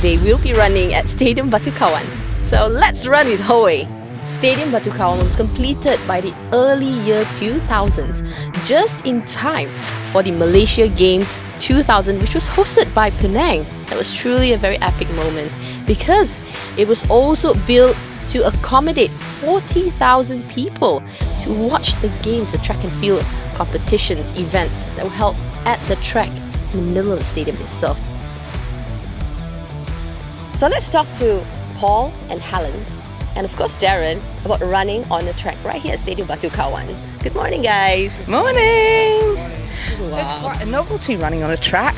today we'll be running at Stadium Batu Kawan. So let's run with Howei. Stadium Batu Kawan was completed by the early year 2000s, just in time for the Malaysia Games 2000, which was hosted by Penang. That was truly a very epic moment because it was also built to accommodate 40,000 people to watch the games, the track and field competitions, events that were held at the track in the middle of the stadium itself. So let's talk to Paul and Helen, and of course Darren, about running on the track right here at Stadium Batu Kawan. Good morning, guys. Morning! Wow. It's quite a novelty running on a track.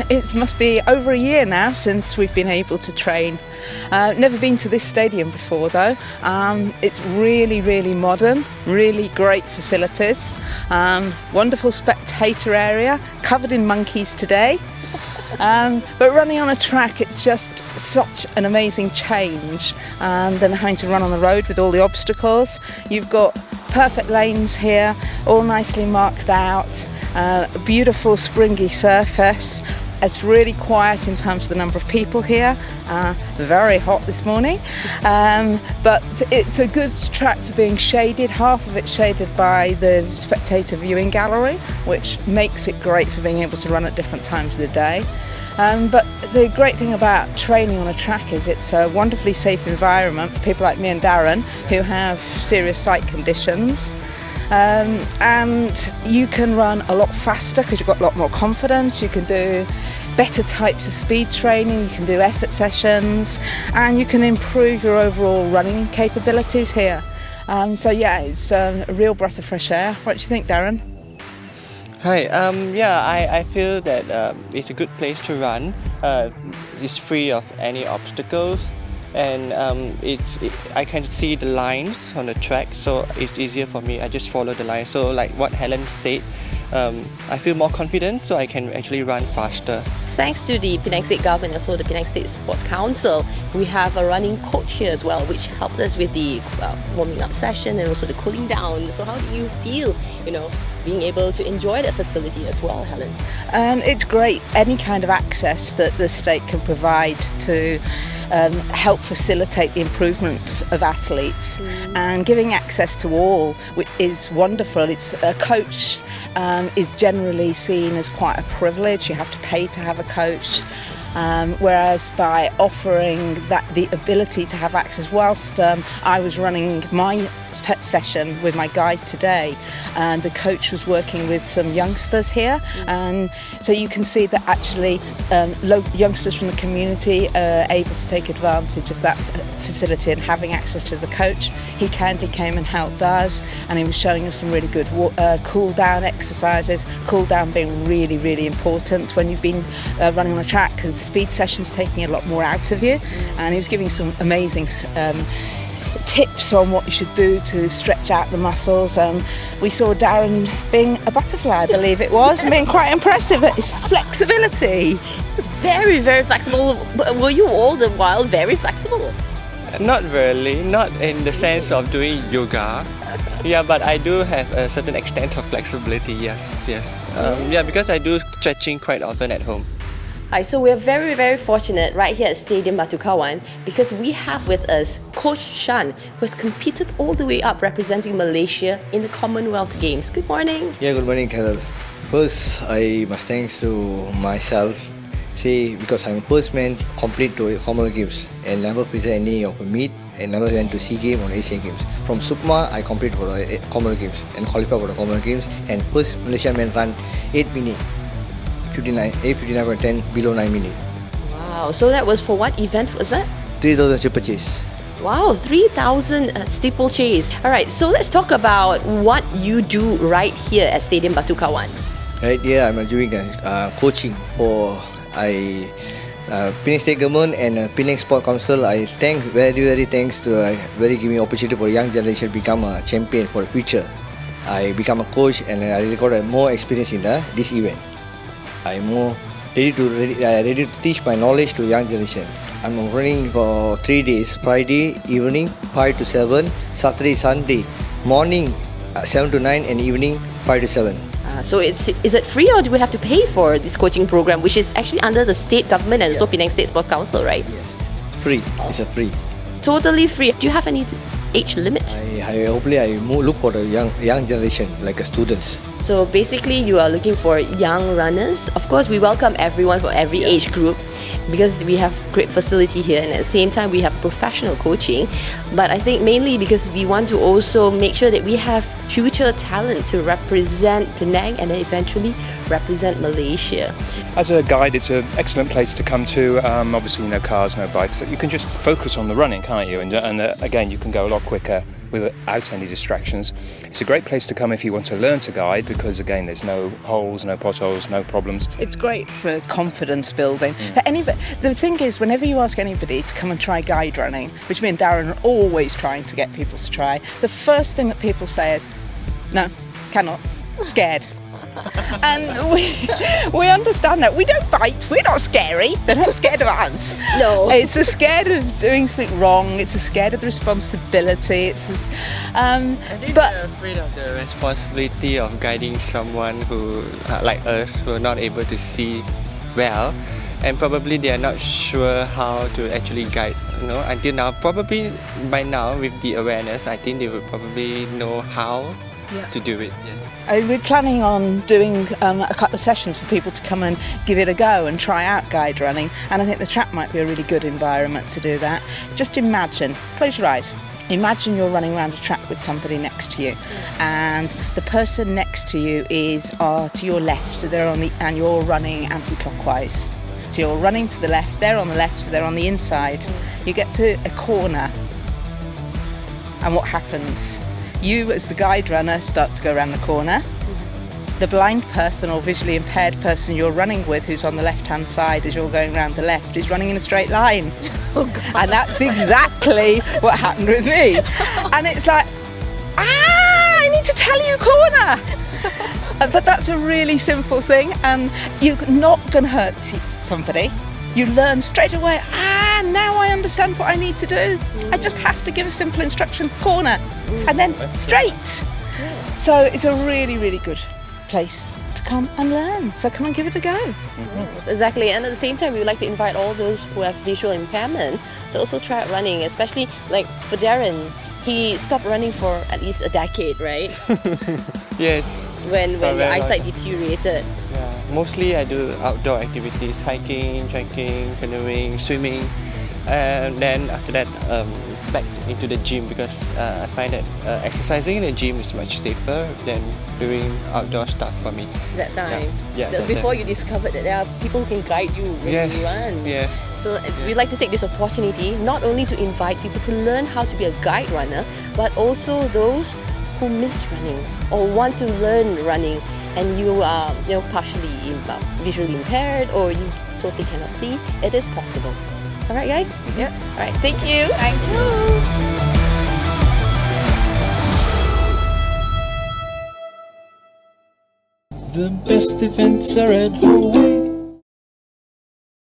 It must be over a year now since we've been able to train. Never been to this stadium before though. It's really, really modern, really great facilities. Wonderful spectator area, covered in monkeys today. But running on a track, it's just such an amazing change than having to run on the road with all the obstacles. You've got perfect lanes here, all nicely marked out, a beautiful springy surface. It's really quiet in terms of the number of people here. Very hot this morning, but it's a good track for being shaded. Half of it's shaded by the Spectator viewing gallery, which makes it great for being able to run at different times of the day. But the great thing about training on a track is it's a wonderfully safe environment for people like me and Darren who have serious sight conditions. And you can run a lot faster because you've got a lot more confidence. You can do better types of speed training, you can do effort sessions, and you can improve your overall running capabilities here. So yeah, it's a real breath of fresh air. What do you think, Darren? Hi, I feel that it's a good place to run. It's free of any obstacles, and I can see the lines on the track, so it's easier for me. I just follow the lines. So like what Helen said, I feel more confident, so I can actually run faster. Thanks to the Penang State Government and also the Penang State Sports Council, we have a running coach here as well, which helped us with the warming up session and also the cooling down. So how do you feel, being able to enjoy that facility as well, Helen? And it's great, any kind of access that the state can provide to help facilitate the improvement of athletes, and giving access to all is wonderful. It's a coach is generally seen as quite a privilege. You have to pay to have a coach, whereas by offering the ability to have access, whilst I was running my session with my guide today, and the coach was working with some youngsters here, and so you can see that actually youngsters from the community are able to take advantage of that facility and having access to the coach. He kindly came and helped us, and he was showing us some really good cool down exercises. Cool down being really, really important when you've been running on a track, because the speed session's taking a lot more out of you, and he was giving some amazing tips on what you should do to stretch out the muscles. We saw Darren being a butterfly, I believe it was, and being quite impressive at his flexibility. Very, very flexible. Were you all the while very flexible? Not really, not in the sense of doing yoga. Yeah, but I do have a certain extent of flexibility, yes. Because I do stretching quite often at home. Hi, so we're very, very fortunate right here at Stadium Batu Kawan because we have with us Coach Shan, who has competed all the way up representing Malaysia in the Commonwealth Games. Good morning. Yeah, good morning, Carol. First, I must thanks to myself, because I'm first man complete to Commonwealth Games and never present any of a meet and never went to SEA Games or Asian Games. From Sukma, I complete for the Commonwealth Games and qualified for the Commonwealth Games, and first Malaysian man run 8 minutes. 8:59.10 below 9 minutes. Wow, so that was for what event was that? 3,000 steeplechase. Wow, 3,000 steeplechase. Alright, so let's talk about what you do right here at Stadium Batu Kawan. Right here, I'm doing coaching for Penang State Government and Penang Sport Council. I thank very thanks to very giving opportunity for young generation become a champion for the future. I become a coach and I really got more experience in this event. I'm more ready to teach my knowledge to young generation. I'm running for 3 days, Friday evening 5 to 7, Saturday, Sunday morning 7 to 9 and evening 5 to 7. So is it free, or do we have to pay for this coaching program, which is actually under the state government and also Penang State Sports Council, right? Yes. Free. It's a free. Totally free. Do you have any age limit? Hopefully I look for the young generation, like students. So basically, you are looking for young runners. Of course, we welcome everyone for every age group because we have great facility here, and at the same time, we have professional coaching. But I think mainly because we want to also make sure that we have future talent to represent Penang and then eventually represent Malaysia. As a guide, it's an excellent place to come to. Obviously, no cars, no bikes. You can just focus on the running, can't you? And again, you can go a lot quicker without any distractions. It's a great place to come if you want to learn to guide, because again, there's no holes, no potholes, no problems. It's great for confidence building. But the thing is, whenever you ask anybody to come and try guide running, which me and Darren are always trying to get people to try, the first thing that people say is, no, cannot, scared. And we understand that. We don't bite, we're not scary, they're not scared of us. No. It's the scared of doing something wrong, it's the scared of the responsibility, I think they're afraid of the responsibility of guiding someone who, like us, who are not able to see well, and probably they are not sure how to actually guide. Until now, probably by now with the awareness, I think they will probably know how to do it. We're planning on doing a couple of sessions for people to come and give it a go and try out guide running, and I think the track might be a really good environment to do that. Just imagine, close your eyes, imagine you're running around a track with somebody next to you, and the person next to you is to your left, so they're and you're running anti-clockwise. So you're running to the left, they're on the left, so they're on the inside. You get to a corner, and what happens? You, as the guide runner, start to go around the corner. The blind person or visually impaired person you're running with, who's on the left-hand side as you're going around the left, is running in a straight line. Oh, God. And that's exactly what happened with me. And it's like, I need to tell you corner. But that's a really simple thing, and you're not going to hurt somebody. You learn straight away, now I understand what I need to do. I just have to give a simple instruction, corner, and then straight. So it's a really, really good place to come and learn. So come and give it a go. Exactly, and at the same time, we would like to invite all those who have visual impairment to also try out running, especially like for Darren. He stopped running for at least a decade, right? Yes. When your eyesight deteriorated. Yeah, mostly I do outdoor activities, hiking, trekking, canoeing, swimming, and then after that back into the gym, because I find that exercising in the gym is much safer than doing outdoor stuff for me. That time. Yeah, That's before you discovered that there are people who can guide you when you run. Yes. So we'd like to take this opportunity not only to invite people to learn how to be a guide runner, but also those who miss running or want to learn running, and you are partially visually impaired or you totally cannot see. It is possible. All right, guys? Yep. All right, thank you. Thank you. The best events are at Howei.